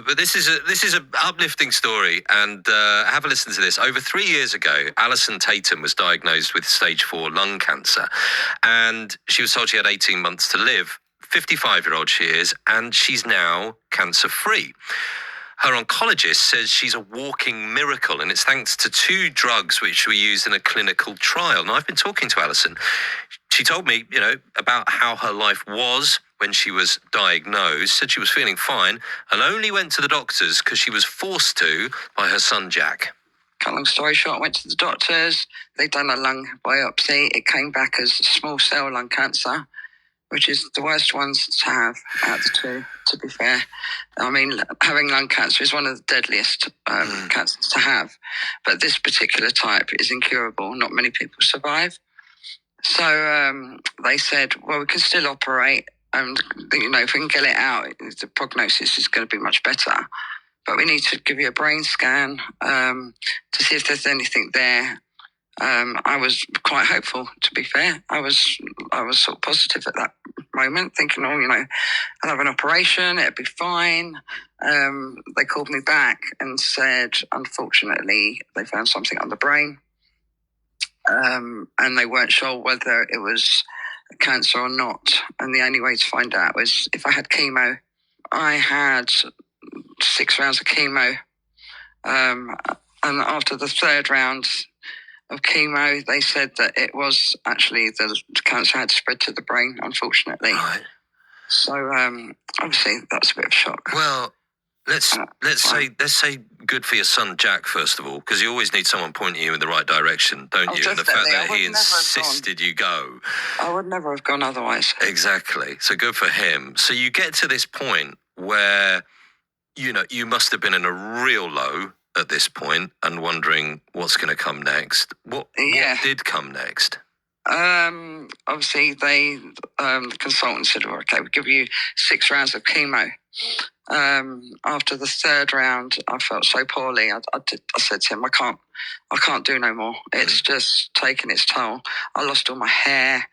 But this is a uplifting story, and have a listen to this. Over 3 years ago, Alison Tatum was diagnosed with stage 4 lung cancer, and she was told she had 18 months to live. 55-year-old she is, and she's now cancer-free. Her oncologist says she's a walking miracle, and it's thanks to 2 drugs which were used in a clinical trial. Now, I've been talking to Alison. She told me, about how her life was when she was diagnosed, said she was feeling fine, and only went to the doctors because she was forced to by her son, Jack. Cut long story short, I went to the doctors. They'd done a lung biopsy. It came back as small cell lung cancer, which is the worst ones to have out of the 2, to be fair. I mean, having lung cancer is one of the deadliest cancers to have. But this particular type is incurable. Not many people survive. So they said, well, we can still operate. And, if we can get it out, the prognosis is going to be much better. But we need to give you a brain scan to see if there's anything there. I was quite hopeful, to be fair. I was sort of positive at that moment, thinking, I'll have an operation, it'll be fine. They called me back and said, unfortunately, they found something on the brain. And they weren't sure whether it was cancer or not. And the only way to find out was if I had chemo. I had 6 rounds of chemo. And after the 3rd round of chemo, they said that it was actually the cancer had spread to the brain, unfortunately. Right. So obviously that's a bit of a shock. Well, let's say good for your son Jack first of all, because you always need someone pointing you in the right direction, don't you? And the fact that he insisted you go. I would never have gone otherwise. Exactly. So good for him. So you get to this point where you must have been in a real low at this point and wondering what's going to come next. What did come next? Obviously, the consultant said, okay, we'll give you 6 rounds of chemo. After the 3rd round, I felt so poorly. I said to him, I can't do no more. It's just taking its toll. I lost all my hair,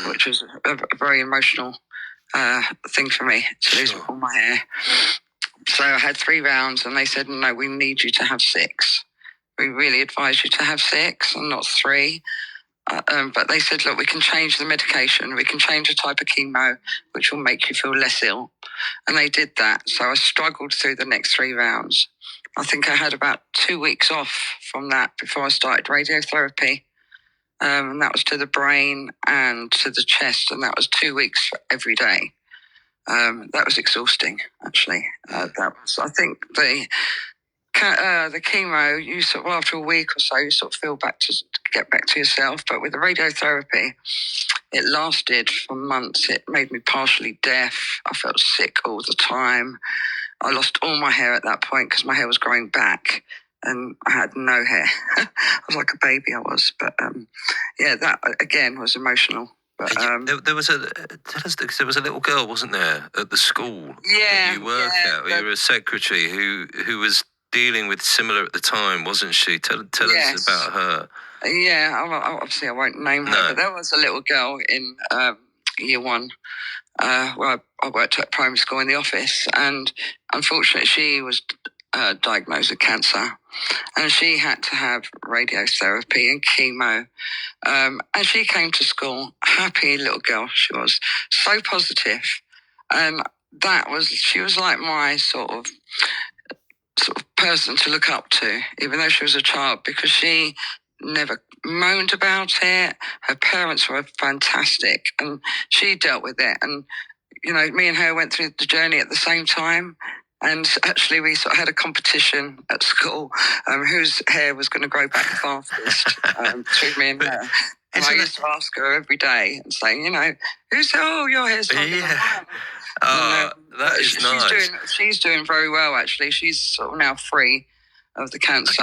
which was a very emotional thing for me, to lose all my hair. So I had 3 rounds, and they said, no, we need you to have 6. We really advise you to have 6 and not 3. But they said, look, we can change the medication. We can change the type of chemo, which will make you feel less ill. And they did that. So I struggled through the next 3 rounds. I think I had about 2 weeks off from that before I started radiotherapy. And that was to the brain and to the chest. And that was 2 weeks every day. That was exhausting, actually. I think the chemo, you sort of, after a week or so, you sort of get back to yourself. But with the radiotherapy, it lasted for months. It made me partially deaf. I felt sick all the time. I lost all my hair at that point because my hair was growing back and I had no hair. I was like a baby, I was. But that again was emotional. But, there was a little girl, wasn't there, at the school? Yeah, you work at. You were a secretary who was dealing with similar at the time, wasn't she? Tell us about her. Yeah, obviously I won't name her, but there was a little girl in year 1 where I worked at primary school in the office, and unfortunately she was diagnosed with cancer, and she had to have radiotherapy and chemo. And she came to school, happy little girl she was, so positive. And she was like my sort of person to look up to, even though she was a child, because she never moaned about it. Her parents were fantastic, and she dealt with it. And, me and her went through the journey at the same time. And actually, we sort of had a competition at school whose hair was going to grow back fastest between me and her. And I used to ask her every day and say, your hair's longer than mine. That is nice. She's doing very well, actually. She's sort of now free of the cancer,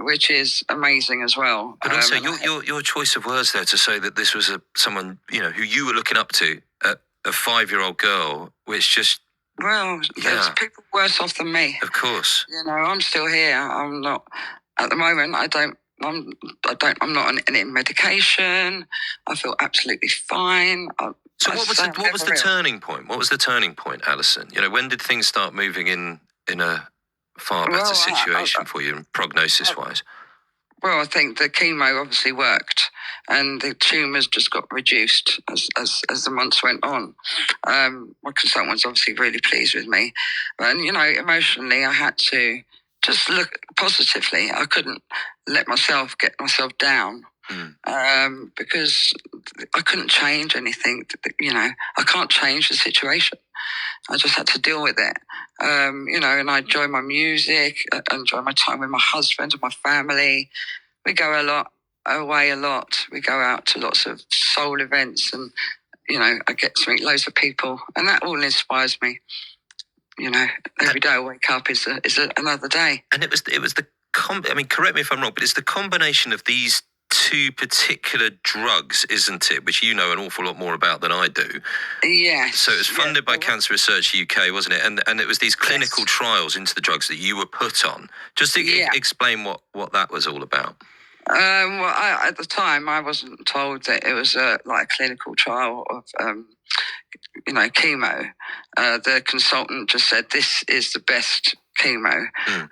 which is amazing as well. But also, your choice of words there to say that this was someone who you were looking up to, a 5-year-old girl, which just. Well, there's people worse off than me. Of course. I'm still here. I'm not at the moment. I'm not on any medication. I feel absolutely fine. So what was the turning point? What was the turning point, Alison? When did things start moving in in a far better situation for you, prognosis-wise? Well, I think the chemo obviously worked, and the tumours just got reduced as the months went on. My consultant was obviously really pleased with me, and emotionally, I had to just look positively. I couldn't let myself get myself down. Because I couldn't change anything. I can't change the situation. I just had to deal with it. And I enjoy my music, I enjoy my time with my husband and my family. We go away a lot. We go out to lots of soul events, and I get to meet loads of people, and that all inspires me. Every day I wake up is another day. And it was the correct me if I'm wrong, but it's the combination of these two particular drugs, isn't it? Which you know an awful lot more about than I do. Yes. So it was funded by Cancer Research UK, wasn't it? And it was these clinical trials into the drugs that you were put on. Just to explain what that was all about. At the time, I wasn't told that it was a clinical trial of chemo. The consultant just said this is the best chemo,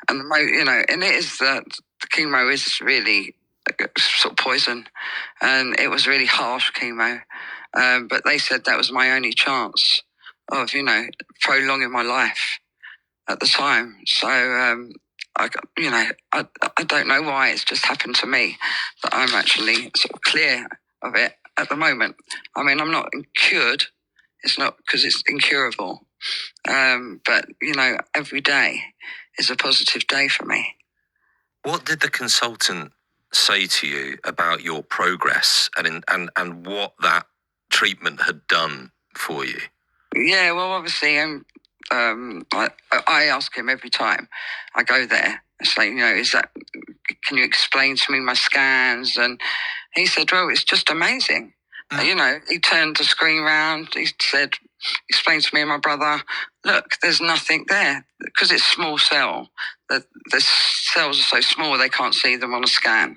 and and it is that the chemo is really sort of poison, and it was really harsh chemo. But they said that was my only chance of prolonging my life at the time. So I don't know why it's just happened to me that I'm actually sort of clear of it at the moment. I mean, I'm not cured. It's not because it's incurable. But every day is a positive day for me. What did the consultant say to you about your progress and what that treatment had done for you? Yeah, well, obviously, I ask him every time I go there. I say, can you explain to me my scans? And he said, well, it's just amazing. He turned the screen round. He said, explain to me and my brother, look, there's nothing there because it's small cell. The cells are so small they can't see them on a scan.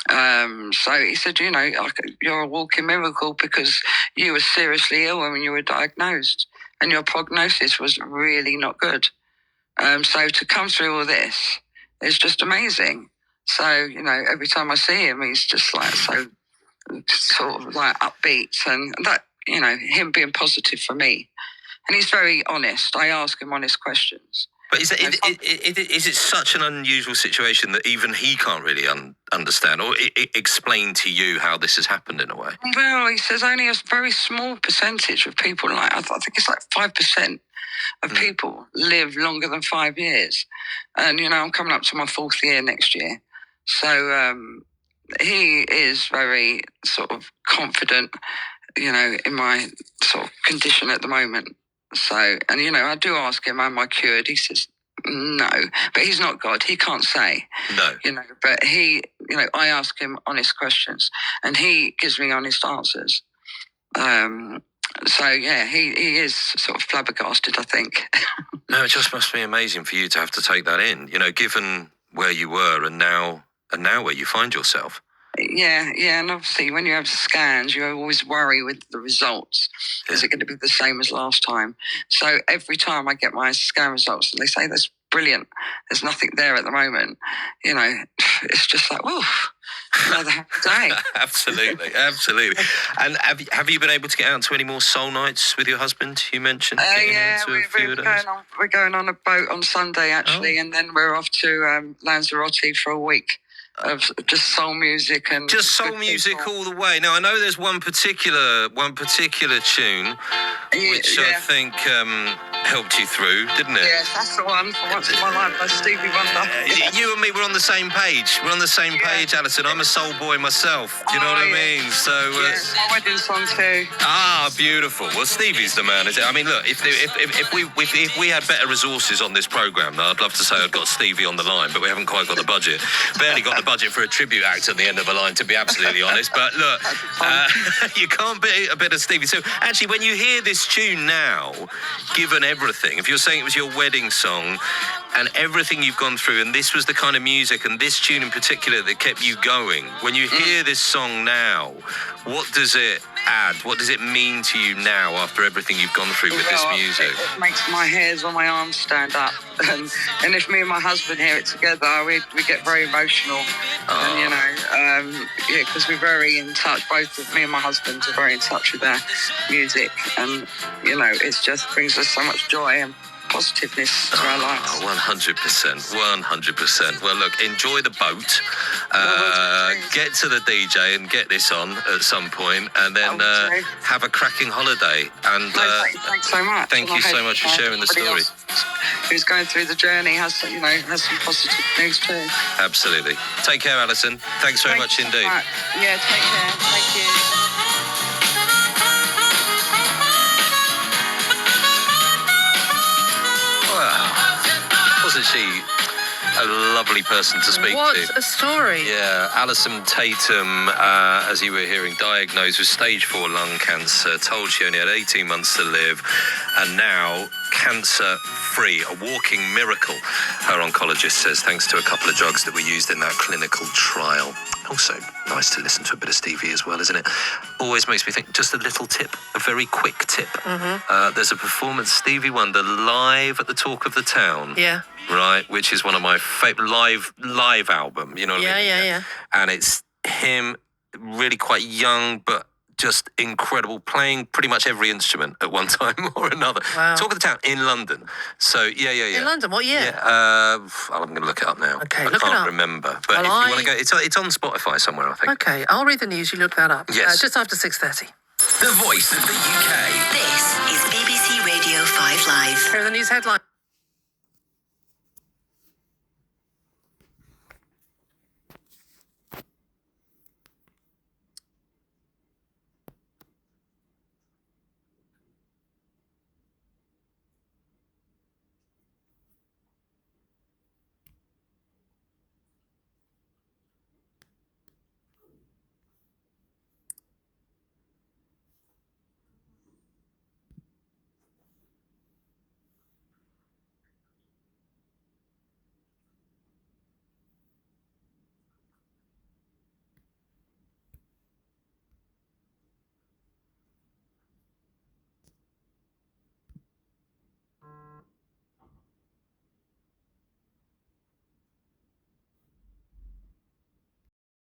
So he said, you're a walking miracle because you were seriously ill when you were diagnosed and your prognosis was really not good. So to come through all this is just amazing. So, every time I see him, he's just so sort of upbeat, and that, him being positive for me. And he's very honest. I ask him honest questions. But is it such an unusual situation that even he can't really understand or explain to you how this has happened in a way? Well, he says only a very small percentage of people, I think it's 5% of people live longer than 5 years. And, I'm coming up to my 4th year next year. So he is very sort of confident, in my sort of condition at the moment. So, and, I do ask him, am I cured? He says, no, but he's not God. He can't say. No. But he, I ask him honest questions and he gives me honest answers. So, yeah, he is sort of flabbergasted, I think. No, it just must be amazing for you to have to take that in, given where you were and now where you find yourself. Yeah, and obviously when you have scans, you always worry with the results. Yeah. Is it going to be the same as last time? So every time I get my scan results, and they say that's brilliant, there's nothing there at the moment, it's just like, whoa, another happy day. Absolutely. And have you been able to get out to any more soul nights with your husband? You mentioned we're going on a boat on Sunday actually, and then we're off to Lanzarote for a week. Of just soul music and just soul music people. All the way. Now I know there's one particular tune which I think helped you through, didn't it? Yes, that's the one. For once in my life, by Stevie Wonder. You and me were on the same page. We're on the same page, Alison. I'm a soul boy myself. Do you know what I mean? So yes, my wedding song too. Beautiful. Well, Stevie's the man, is it? I mean, look, if we had better resources on this programme, I'd love to say I've got Stevie on the line, but we haven't quite got the budget. Barely got the budget for a tribute act at the end of a line, to be absolutely honest. But look, you can't beat a bit of Stevie. So actually, when you hear this tune now, given everything, if you're saying it was your wedding song, and everything you've gone through, and this was the kind of music and this tune in particular that kept you going. When you hear this song now, what does it add? What does it mean to you now after everything you've gone through with this music? It makes my hairs on my arms stand up. And if me and my husband hear it together, we get very emotional. And, you know, because we're very in touch. Both of me and my husband are very in touch with our music. And, you know, it just brings us so much joy and positiveness to our lives. 100%, 100%. Well, look, enjoy the boat. Get to the DJ and get this on at some point, and then have a cracking holiday. And thanks so much. Thank you so much for sharing the story. Who's going through the journey has some positive news too. Absolutely. Take care, Alison. Thanks very much indeed. Yeah, take care. Thank you. Wasn't she a lovely person to speak to? What a story. Yeah, Alison Tatum, as you were hearing, diagnosed with stage 4 lung cancer, told she only had 18 months to live, and now cancer-free, a walking miracle, her oncologist says, thanks to a couple of drugs that were used in that clinical trial. Also, nice to listen to a bit of Stevie as well, isn't it? Always makes me think, just a little tip, a very quick tip. There's a performance, Stevie Wonder, live at the Talk of the Town. Yeah. Right, which is one of my favourite live album, you know what I mean? Yeah. And it's him, really quite young, but just incredible, playing pretty much every instrument at one time or another. Wow. Talk of the Town in London. So, yeah. In London, what year? Yeah, I'm going to look it up now. Okay, I look it can't up. remember. But Well, if you want to go, it's on Spotify somewhere, I think. Okay, I'll read the news, you look that up. Yes. Just after 6:30. The voice of the UK. This is BBC Radio 5 Live. Here are the news headlines.